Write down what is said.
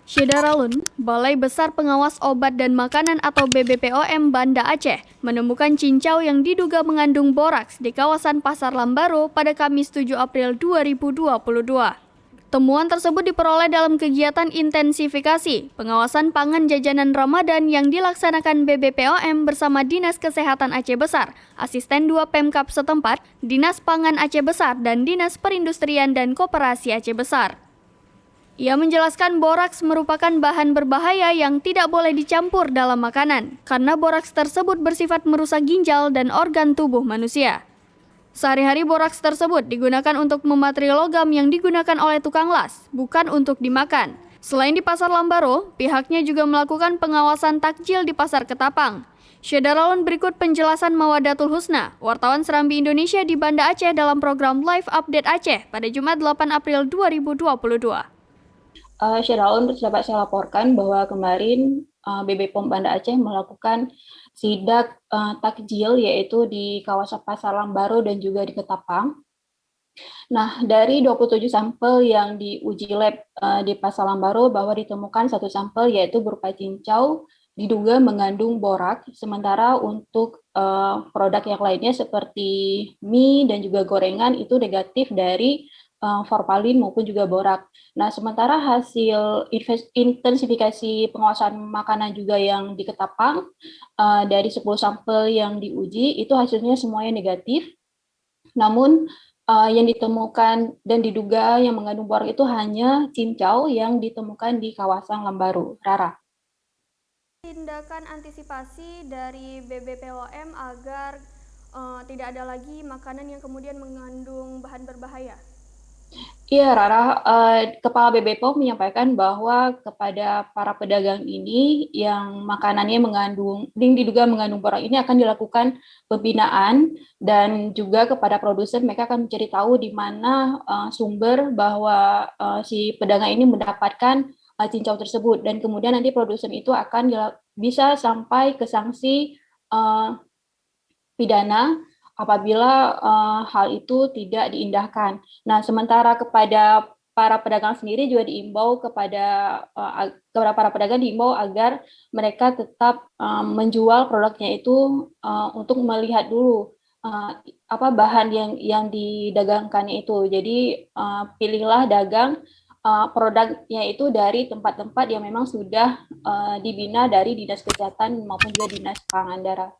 Syedaralun, Balai Besar Pengawas Obat dan Makanan atau BBPOM Banda Aceh, menemukan cincau yang diduga mengandung boraks di kawasan Pasar Lambaro pada Kamis 7 April 2022. Temuan tersebut diperoleh dalam kegiatan intensifikasi pengawasan pangan jajanan Ramadan yang dilaksanakan BBPOM bersama Dinas Kesehatan Aceh Besar, Asisten 2 Pemkab setempat, Dinas Pangan Aceh Besar, dan Dinas Perindustrian dan Koperasi Aceh Besar. Ia menjelaskan boraks merupakan bahan berbahaya yang tidak boleh dicampur dalam makanan, karena boraks tersebut bersifat merusak ginjal dan organ tubuh manusia. Sehari-hari boraks tersebut digunakan untuk mematri logam yang digunakan oleh tukang las, bukan untuk dimakan. Selain di Pasar Lambaro, pihaknya juga melakukan pengawasan takjil di Pasar Ketapang. Syedaralun berikut penjelasan Mawadatul Husna, wartawan Serambi Indonesia di Banda Aceh dalam program Live Update Aceh pada Jumat 8 April 2022. Syaraun dapat saya laporkan bahwa kemarin BB POM Banda Aceh melakukan sidak takjil yaitu di kawasan Pasar Lambaro dan juga di Ketapang. Nah, dari 27 sampel yang diuji lab di Pasar Lambaro bahwa ditemukan satu sampel yaitu berupa cincau diduga mengandung borak, sementara untuk produk yang lainnya seperti mie dan juga gorengan itu negatif dari formalin maupun juga borak. Nah, sementara hasil intensifikasi pengawasan makanan juga yang di Ketapang dari 10 sampel yang diuji itu hasilnya semuanya negatif. Namun yang ditemukan dan diduga yang mengandung borak itu hanya cincau yang ditemukan di kawasan Lambaro. Rara. Tindakan antisipasi dari BBPOM agar tidak ada lagi makanan yang kemudian mengandung bahan berbahaya. Iya, Rara, Kepala BB POM menyampaikan bahwa kepada para pedagang ini yang makanannya yang diduga mengandung borak ini akan dilakukan pembinaan dan juga kepada produsen mereka akan mencari tahu di mana sumber bahwa si pedagang ini mendapatkan cincau tersebut dan kemudian nanti produsen itu akan bisa sampai ke sanksi pidana apabila hal itu tidak diindahkan. Nah, sementara kepada para pedagang sendiri juga diimbau kepada para pedagang diimbau agar mereka tetap menjual produknya itu untuk melihat dulu apa bahan yang didagangkannya itu. Jadi pilihlah dagang produknya itu dari tempat-tempat yang memang sudah dibina dari Dinas Kesehatan maupun juga Dinas Pangan Daerah.